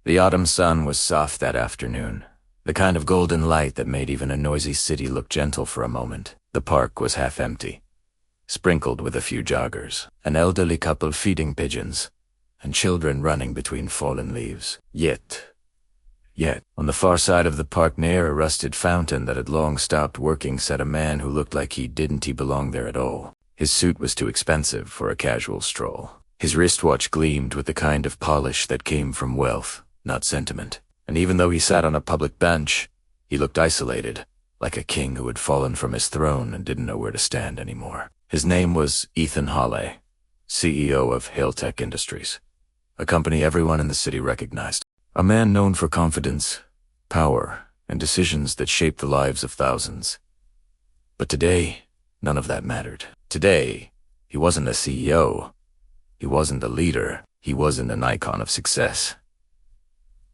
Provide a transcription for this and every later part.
The autumn sun was soft that afternoon, the kind of golden light that made even a noisy city look gentle for a moment. The park was half empty, sprinkled with a few joggers, an elderly couple feeding pigeons, and children running between fallen leaves. Yet, on the far side of the park near a rusted fountain that had long stopped working sat a man who looked like he didn't belong there at all. His suit was too expensive for a casual stroll. His wristwatch gleamed with the kind of polish that came from wealth, not sentiment. And even though he sat on a public bench, he looked isolated, like a king who had fallen from his throne and didn't know where to stand anymore. His name was Ethan Hawley, CEO of Hailtech Industries, a company everyone in the city recognized. A man known for confidence, power, and decisions that shaped the lives of thousands. But today, none of that mattered. Today, he wasn't a CEO. He wasn't a leader. He wasn't an icon of success.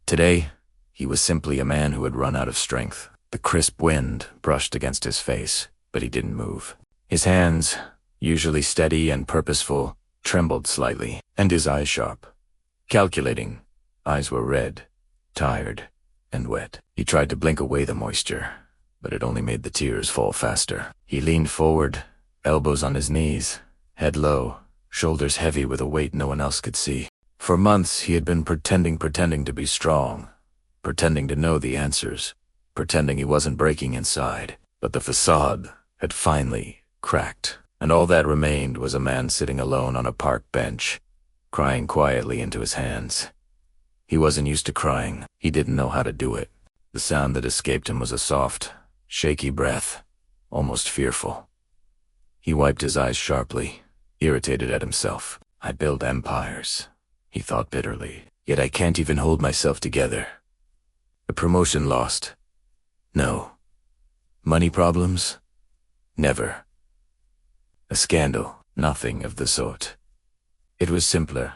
Today, he was simply a man who had run out of strength. The crisp wind brushed against his face, but he didn't move. His hands, usually steady and purposeful, trembled slightly, and his eyes sharp. Calculating, eyes were red, tired, and wet. He tried to blink away the moisture, but it only made the tears fall faster. He leaned forward, elbows on his knees, head low, shoulders heavy with a weight no one else could see. For months he had been pretending to be strong, pretending to know the answers, pretending he wasn't breaking inside. But the facade had finally cracked, and all that remained was a man sitting alone on a park bench, crying quietly into his hands. He wasn't used to crying. He didn't know how to do it. The sound that escaped him was a soft, shaky breath, almost fearful. He wiped his eyes sharply, irritated at himself. I build empires, he thought bitterly, yet I can't even hold myself together. A promotion lost? No. Money problems? Never. A scandal? Nothing of the sort. It was simpler,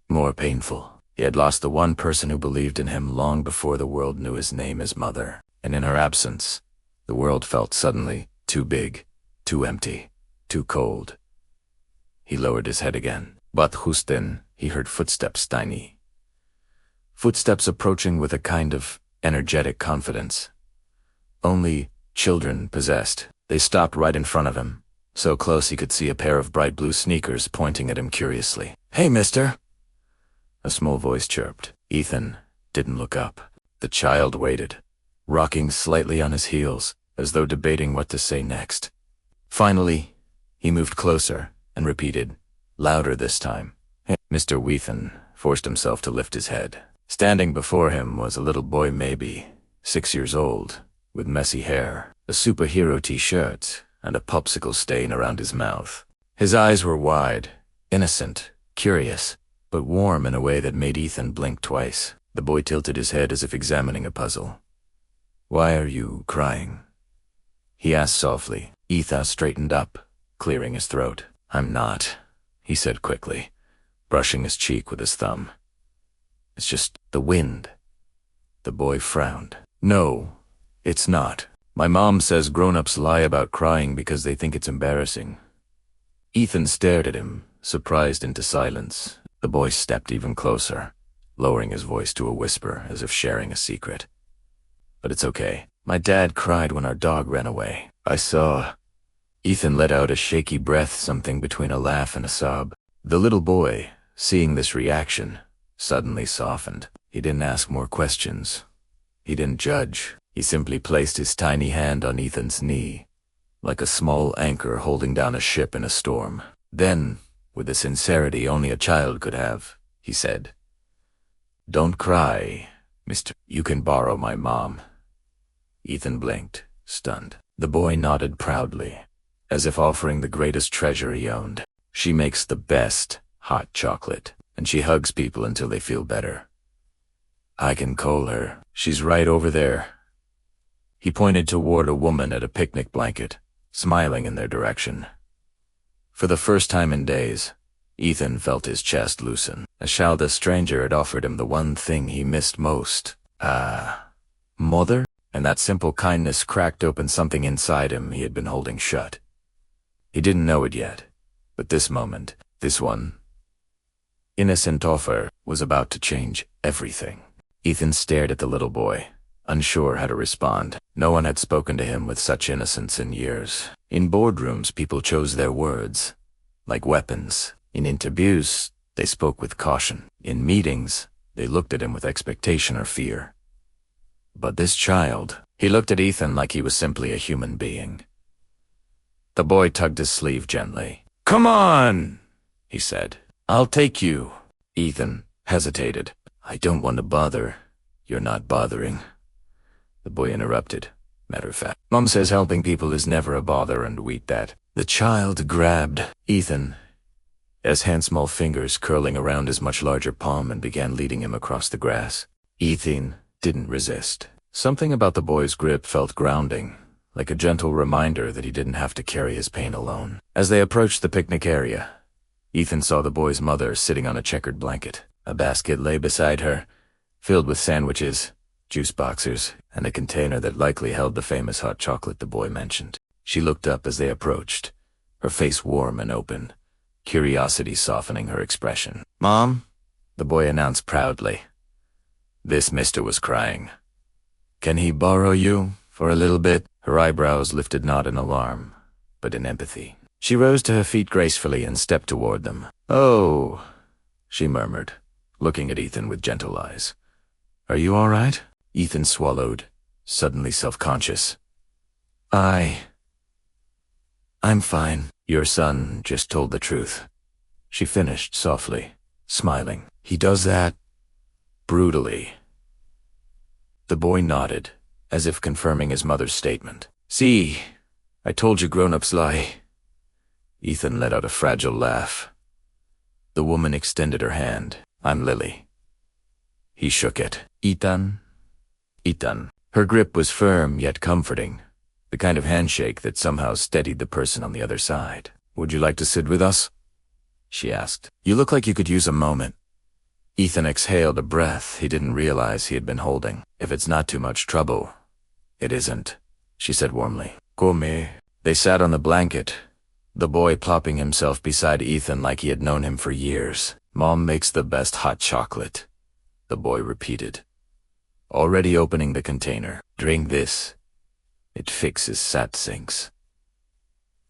more painful. He had lost the one person who believed in him long before the world knew his name as mother, and in her absence, the world felt suddenly too big, too empty, too cold. He lowered his head again, but just then he heard footsteps tiny. Footsteps approaching with a kind of energetic confidence. Only children possessed. They stopped right in front of him, so close he could see a pair of bright blue sneakers pointing at him curiously. "Hey, mister!" A small voice chirped. Ethan didn't look up. The child waited, rocking slightly on his heels, as though debating what to say next. Finally, he moved closer and repeated, louder this time. Mr. Ethan forced himself to lift his head. Standing before him was a little boy, maybe 6 years old, with messy hair, a superhero t-shirt, and a popsicle stain around his mouth. His eyes were wide, innocent, curious, but warm in a way that made Ethan blink twice. The boy tilted his head as if examining a puzzle. "Why are you crying?" he asked softly. Ethan straightened up, clearing his throat. "I'm not," he said quickly, brushing his cheek with his thumb. "It's just the wind." The boy frowned. "No, it's not. My mom says grown-ups lie about crying because they think it's embarrassing." Ethan stared at him, surprised into silence. The boy stepped even closer, lowering his voice to a whisper as if sharing a secret. "But it's okay. My dad cried when our dog ran away. I saw..." Ethan let out a shaky breath, something between a laugh and a sob. The little boy, seeing this reaction, suddenly softened. He didn't ask more questions. He didn't judge. He simply placed his tiny hand on Ethan's knee, like a small anchor holding down a ship in a storm. Then, with the sincerity only a child could have, he said, "Don't cry, mister. You can borrow my mom." Ethan blinked, stunned. The boy nodded proudly, as if offering the greatest treasure he owned. "She makes the best hot chocolate, and she hugs people until they feel better. I can call her. She's right over there." He pointed toward a woman at a picnic blanket, smiling in their direction. For the first time in days, Ethan felt his chest loosen. A childish stranger had offered him the one thing he missed most. Mother? And that simple kindness cracked open something inside him he had been holding shut. He didn't know it yet, but this moment, this one, innocent offer was about to change everything. Ethan stared at the little boy, unsure how to respond. No one had spoken to him with such innocence in years. In boardrooms, people chose their words, like weapons. In interviews, they spoke with caution. In meetings, they looked at him with expectation or fear. But this child, he looked at Ethan like he was simply a human being. The boy tugged his sleeve gently. "Come on," he said. "I'll take you." Ethan hesitated. "I don't want to bother. You're not bothering." The boy interrupted. "Matter of fact, Mom says helping people is never a bother, and we eat that." The child grabbed Ethan, his hand small fingers curling around his much larger palm, and began leading him across the grass. Ethan didn't resist. Something about the boy's grip felt grounding, like a gentle reminder that he didn't have to carry his pain alone. As they approached the picnic area, Ethan saw the boy's mother sitting on a checkered blanket. A basket lay beside her, filled with sandwiches, juice boxers, and a container that likely held the famous hot chocolate the boy mentioned. She looked up as they approached, her face warm and open, curiosity softening her expression. "Mom," the boy announced proudly. This mister was crying. "Can he borrow you for a little bit?" Her eyebrows lifted not in alarm, but in empathy. She rose to her feet gracefully and stepped toward them. "Oh," she murmured, looking at Ethan with gentle eyes. "Are you all right?" Ethan swallowed, suddenly self-conscious. I'm fine. Your son just told the truth," she finished softly, smiling. "He does that brutally." The boy nodded, as if confirming his mother's statement. "See, I told you grown-ups lie." Ethan let out a fragile laugh. The woman extended her hand. "I'm Lily." He shook it. "Ethan?" "Ethan." Her grip was firm yet comforting, the kind of handshake that somehow steadied the person on the other side. "Would you like to sit with us?" she asked. "You look like you could use a moment." Ethan exhaled a breath he didn't realize he had been holding. "If it's not too much trouble." "It isn't," she said warmly. "Come." They sat on the blanket, the boy plopping himself beside Ethan like he had known him for years. "Mom makes the best hot chocolate," the boy repeated, already opening the container. "Drink this. It fixes sat sinks."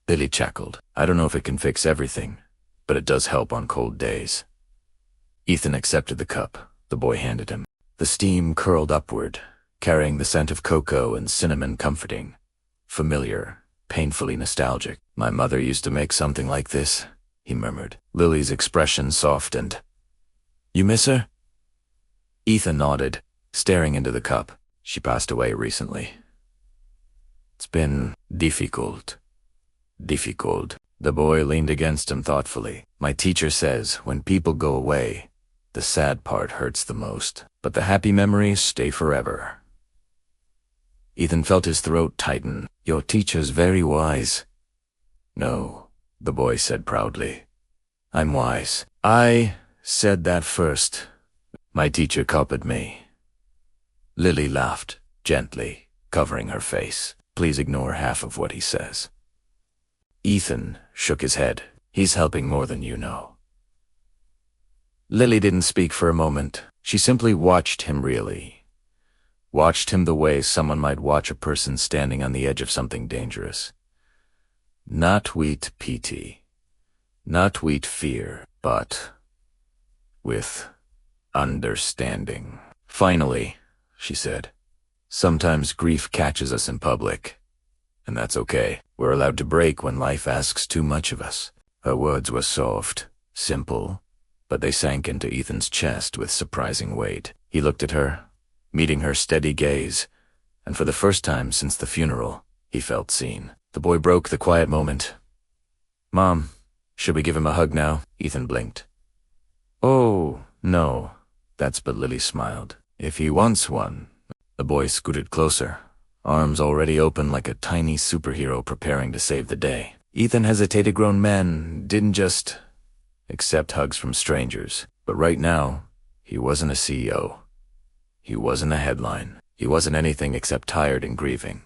Lily chuckled. "I don't know if it can fix everything, but it does help on cold days." Ethan accepted the cup the boy handed him. The steam curled upward, carrying the scent of cocoa and cinnamon, comforting, familiar, painfully nostalgic. "My mother used to make something like this," he murmured. Lily's expression softened. "You miss her?" Ethan nodded, staring into the cup. "She passed away recently." "It's been difficult." The boy leaned against him thoughtfully. "My teacher says when people go away, the sad part hurts the most, but the happy memories stay forever." Ethan felt his throat tighten. "Your teacher's very wise." "No," the boy said proudly. "I'm wise. I said that first. My teacher copied me." Lily laughed, gently, covering her face. "Please ignore half of what he says." Ethan shook his head. "He's helping more than you know." Lily didn't speak for a moment. She simply watched him really. Watched him the way someone might watch a person standing on the edge of something dangerous. Not with pity, not with fear, but with understanding. "Finally," she said, "sometimes grief catches us in public. And that's okay. We're allowed to break when life asks too much of us." Her words were soft, simple, but they sank into Ethan's chest with surprising weight. He looked at her, meeting her steady gaze, and for the first time since the funeral, he felt seen. The boy broke the quiet moment. "Mom, should we give him a hug now?" Ethan blinked. "Oh, no, but Lily smiled. "If he wants one." The boy scooted closer, arms already open like a tiny superhero preparing to save the day. Ethan hesitated. Grown men didn't just accept hugs from strangers. But right now, he wasn't a CEO. He wasn't a headline. He wasn't anything except tired and grieving.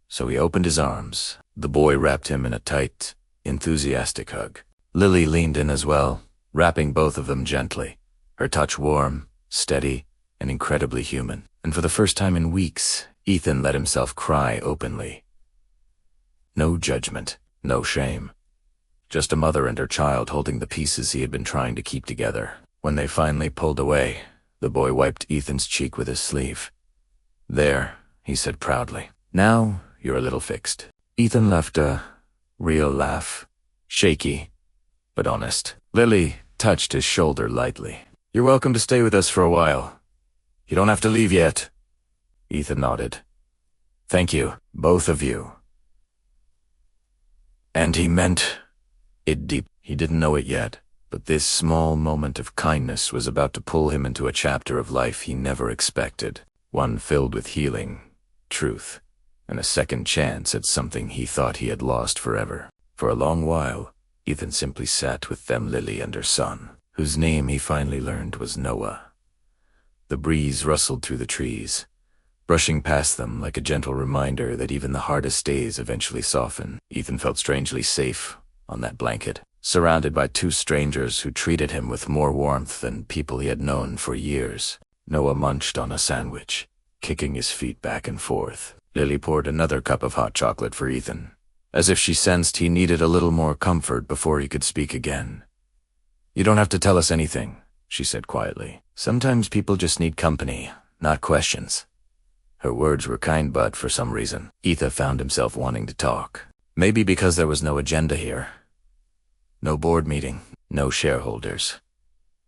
So he opened his arms. The boy wrapped him in a tight, enthusiastic hug. Lily leaned in as well, wrapping both of them gently, her touch warm, steady, and incredibly human. And for the first time in weeks, Ethan let himself cry openly. No judgment, no shame. Just a mother and her child holding the pieces he had been trying to keep together. When they finally pulled away, the boy wiped Ethan's cheek with his sleeve. "There," he said proudly. "Now you're a little fixed." Ethan left a real laugh, shaky, but honest. Lily touched his shoulder lightly. "You're welcome to stay with us for a while. You don't have to leave yet." Ethan nodded. "Thank you, both of you." And he meant it deep. He didn't know it yet, but this small moment of kindness was about to pull him into a chapter of life he never expected, one filled with healing, truth, and a second chance at something he thought he had lost forever. For a long while, Ethan simply sat with them, Lily and her son, whose name he finally learned was Noah. The breeze rustled through the trees, brushing past them like a gentle reminder that even the hardest days eventually soften. Ethan felt strangely safe on that blanket, surrounded by two strangers who treated him with more warmth than people he had known for years. Noah munched on a sandwich, kicking his feet back and forth. Lily poured another cup of hot chocolate for Ethan, as if she sensed he needed a little more comfort before he could speak again. "You don't have to tell us anything," she said quietly. "Sometimes people just need company, not questions." Her words were kind, but for some reason, Ethan found himself wanting to talk. Maybe because there was no agenda here. No board meeting, no shareholders,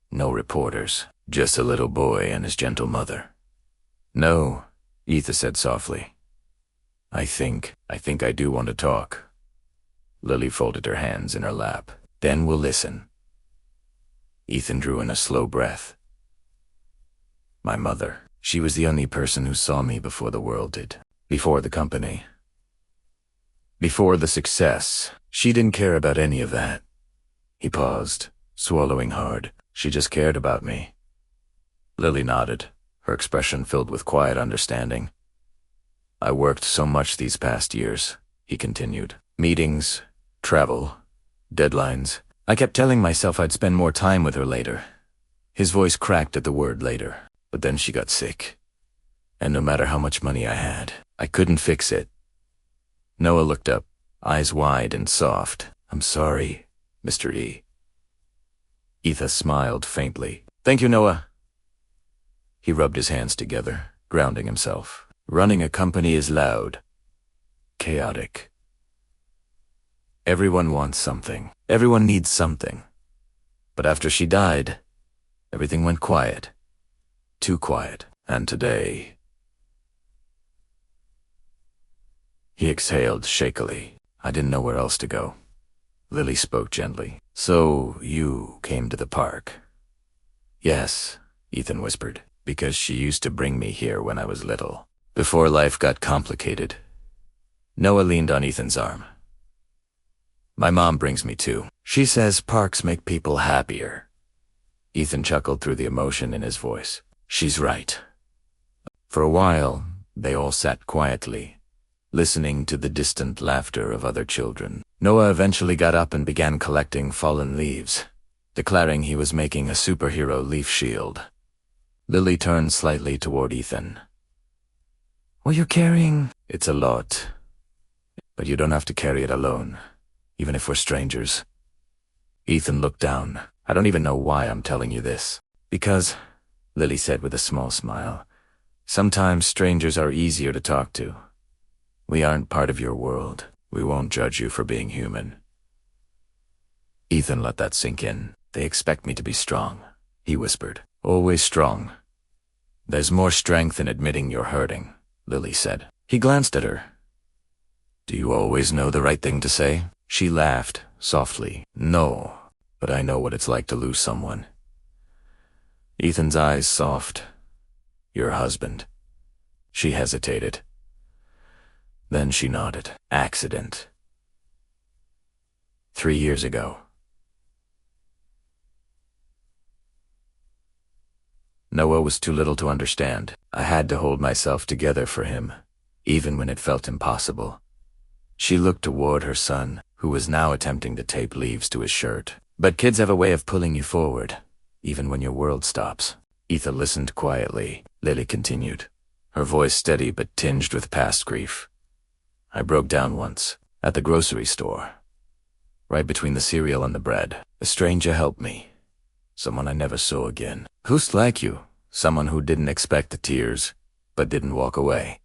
no reporters, just a little boy and his gentle mother. "No," Ethan said softly. I think I do want to talk." Lily folded her hands in her lap. "Then we'll listen." Ethan drew in a slow breath. "My mother. She was the only person who saw me before the world did. Before the company. Before the success. She didn't care about any of that." He paused, swallowing hard. "She just cared about me." Lily nodded, her expression filled with quiet understanding. "I worked so much these past years," he continued. "Meetings, travel, deadlines. I kept telling myself I'd spend more time with her later." His voice cracked at the word later. "But then she got sick. And no matter how much money I had, I couldn't fix it." Noah looked up, eyes wide and soft. "I'm sorry, Mr. E." Ethan smiled faintly. "Thank you, Noah." He rubbed his hands together, grounding himself. "Running a company is loud, chaotic. Everyone wants something. Everyone needs something. But after she died, everything went quiet. Too quiet. And today..." He exhaled shakily. "I didn't know where else to go." Lily spoke gently. "So you came to the park?" "Yes," Ethan whispered, "because she used to bring me here when I was little. Before life got complicated." Noah leaned on Ethan's arm. "My mom brings me too. She says parks make people happier." Ethan chuckled through the emotion in his voice. "She's right." For a while, they all sat quietly, listening to the distant laughter of other children. Noah eventually got up and began collecting fallen leaves, declaring he was making a superhero leaf shield. Lily turned slightly toward Ethan. "What you're carrying?" "It's a lot. But you don't have to carry it alone, even if we're strangers." Ethan looked down. "I don't even know why I'm telling you this." "Because," Lily said with a small smile, "sometimes strangers are easier to talk to. We aren't part of your world. We won't judge you for being human." Ethan let that sink in. "They expect me to be strong," he whispered. "Always strong." "There's more strength in admitting you're hurting," Lily said. He glanced at her. "Do you always know the right thing to say?" She laughed, softly. "No, but I know what it's like to lose someone." Ethan's eyes soft. "Your husband." She hesitated. Then she nodded. "Accident. 3 years ago." Noah was too little to understand. I had to hold myself together for him, even when it felt impossible. She looked toward her son, who was now attempting to tape leaves to his shirt. But kids have a way of pulling you forward, even when your world stops. Ethan listened quietly. Lily continued, her voice steady but tinged with past grief. I broke down once, at the grocery store. Right between the cereal and the bread. A stranger helped me. Someone I never saw again. Who's like you? Someone who didn't expect the tears, but didn't walk away.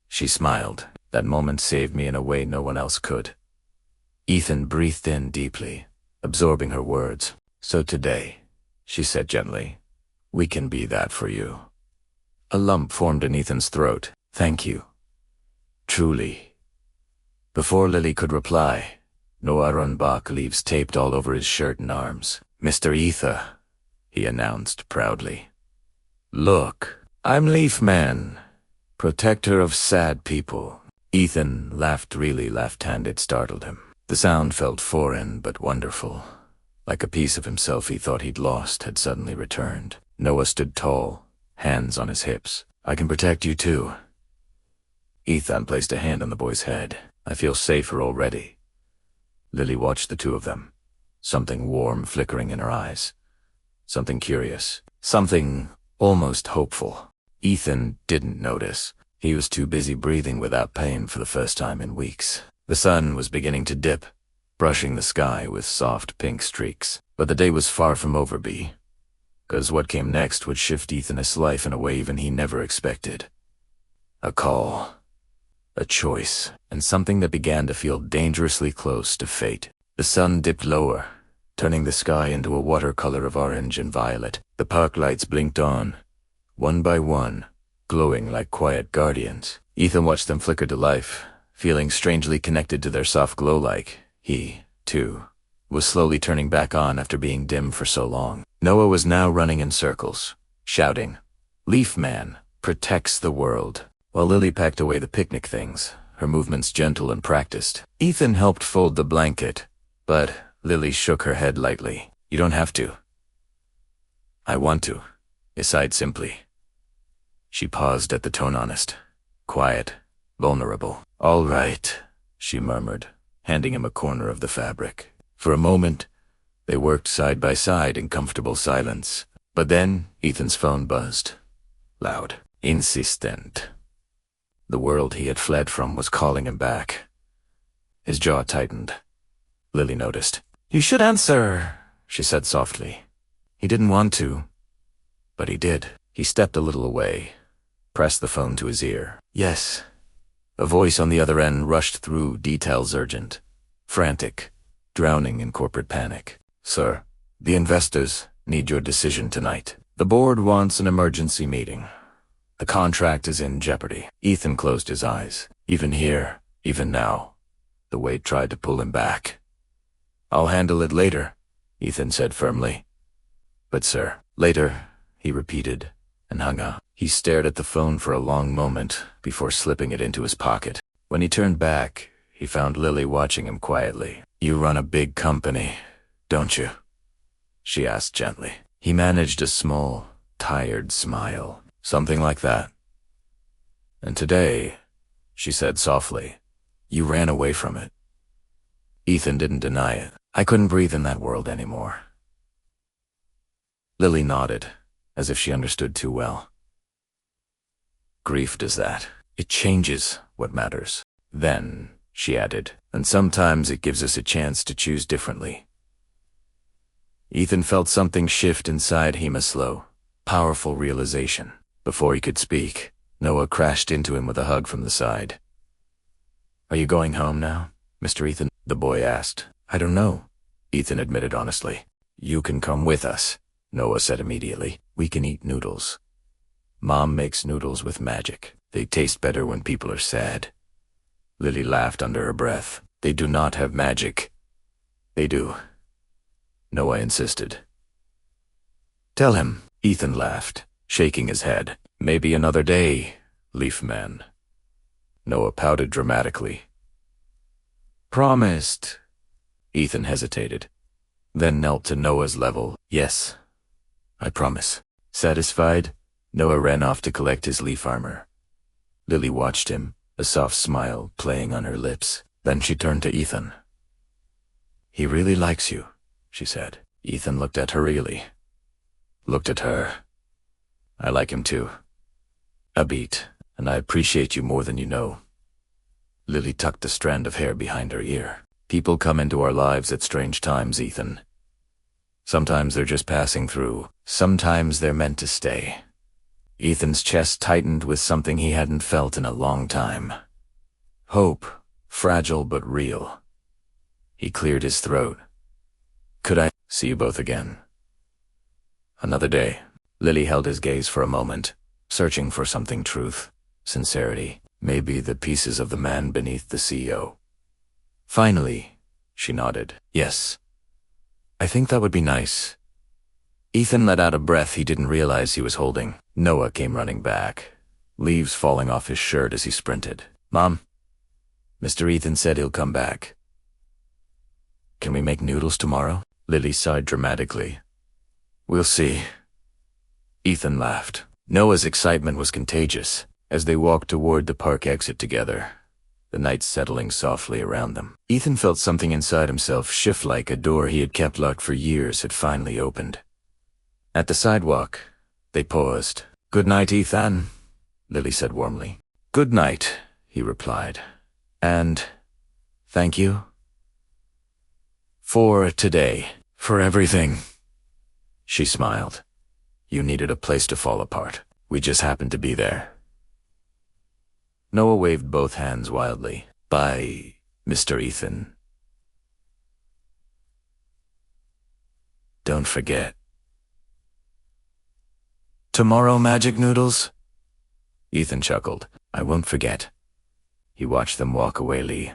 She smiled. That moment saved me in a way no one else could. Ethan breathed in deeply, absorbing her words. So today, she said gently, we can be that for you. A lump formed in Ethan's throat. Thank you. Truly. Before Lily could reply, Noah Runbach leaves taped all over his shirt and arms. Mr. Ether, he announced proudly. Look, I'm Leaf Man, protector of sad people. Ethan laughed really left-handed. It startled him. The sound felt foreign but wonderful. Like a piece of himself he thought he'd lost had suddenly returned. Noah stood tall, hands on his hips. I can protect you too. Ethan placed a hand on the boy's head. I feel safer already. Lily watched the two of them. Something warm flickering in her eyes. Something curious. Something almost hopeful. Ethan didn't notice. He was too busy breathing without pain for the first time in weeks. The sun was beginning to dip, brushing the sky with soft pink streaks. But the day was far from over, because what came next would shift Ethan's life in a way even he never expected. A call. A choice, and something that began to feel dangerously close to fate. The sun dipped lower, turning the sky into a watercolor of orange and violet. The park lights blinked on, one by one, glowing like quiet guardians. Ethan watched them flicker to life, feeling strangely connected to their soft glow like he, too, was slowly turning back on after being dim for so long. Noah was now running in circles, shouting, Leaf Man protects the world. While Lily packed away the picnic things, her movements gentle and practiced. Ethan helped fold the blanket, but Lily shook her head lightly. You don't have to. I want to, he sighed simply. She paused at the tone honest, quiet, vulnerable. All right, she murmured, handing him a corner of the fabric. For a moment, they worked side by side in comfortable silence. But then Ethan's phone buzzed. Loud, insistent. The world he had fled from was calling him back. His jaw tightened. Lily noticed. You should answer, she said softly. He didn't want to, but he did. He stepped a little away, pressed the phone to his ear. Yes. A voice on the other end rushed through, details urgent, frantic, drowning in corporate panic. Sir, the investors need your decision tonight. The board wants an emergency meeting. The contract is in jeopardy. Ethan closed his eyes. Even here, even now, the weight tried to pull him back. I'll handle it later, Ethan said firmly. But sir, later, he repeated, and hung up. He stared at the phone for a long moment before slipping it into his pocket. When he turned back, he found Lily watching him quietly. You run a big company, don't you? She asked gently. He managed a small, tired smile. Something like that. And today, she said softly, you ran away from it. Ethan didn't deny it. I couldn't breathe in that world anymore. Lily nodded, as if she understood too well. Grief does that. It changes what matters. Then, she added, and sometimes it gives us a chance to choose differently. Ethan felt something shift inside him, a slow, powerful realization. Before he could speak, Noah crashed into him with a hug from the side. Are you going home now, Mr. Ethan? The boy asked. I don't know, Ethan admitted honestly. You can come with us, Noah said immediately. We can eat noodles. Mom makes noodles with magic. They taste better when people are sad. Lily laughed under her breath. They do not have magic. They do, Noah insisted. Tell him, Ethan laughed, shaking his head. Maybe another day, Leaf Man. Noah pouted dramatically. Promised. Ethan hesitated, then knelt to Noah's level. Yes, I promise. Satisfied, Noah ran off to collect his leaf armor. Lily watched him, a soft smile playing on her lips. Then she turned to Ethan. "He really likes you," she said. Ethan looked at her really. Looked at her. "I like him too. A bit, and I appreciate you more than you know." Lily tucked a strand of hair behind her ear. "People come into our lives at strange times, Ethan. Sometimes they're just passing through. Sometimes they're meant to stay." Ethan's chest tightened with something he hadn't felt in a long time. Hope, fragile but real. He cleared his throat. "Could I see you both again another day?" Lily held his gaze for a moment, searching for something truth, sincerity, maybe the pieces of the man beneath the CEO. Finally, she nodded. "Yes. I think that would be nice." Ethan let out a breath he didn't realize he was holding. Noah came running back, leaves falling off his shirt as he sprinted. "Mom, Mr. Ethan said he'll come back. Can we make noodles tomorrow?" Lily sighed dramatically. "We'll see." Ethan laughed. Noah's excitement was contagious as they walked toward the park exit together, the night settling softly around them. Ethan felt something inside himself shift, like a door he had kept locked for years had finally opened. At the sidewalk, they paused. "Good night, Ethan," Lily said warmly. "Good night," he replied. "And thank you for today, for everything." She smiled. "You needed a place to fall apart. We just happened to be there." Noah waved both hands wildly. "Bye, Mr. Ethan. Don't forget. Tomorrow, magic noodles?" Ethan chuckled. "I won't forget." He watched them walk away, Lee,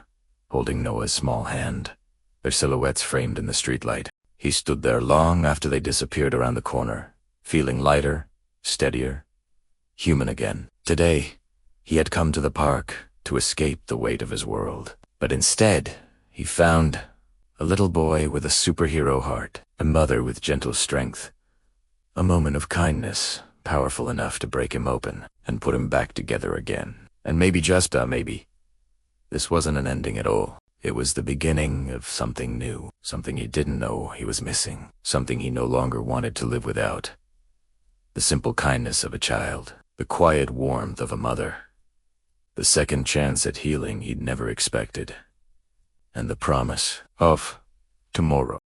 holding Noah's small hand, their silhouettes framed in the streetlight. He stood there long after they disappeared around the corner, feeling lighter, steadier, human again. Today, he had come to the park to escape the weight of his world. But instead, he found a little boy with a superhero heart, a mother with gentle strength, a moment of kindness powerful enough to break him open and put him back together again. And maybe, just maybe, this wasn't an ending at all. It was the beginning of something new, something he didn't know he was missing, something he no longer wanted to live without. The simple kindness of a child, the quiet warmth of a mother, the second chance at healing he'd never expected, and the promise of tomorrow.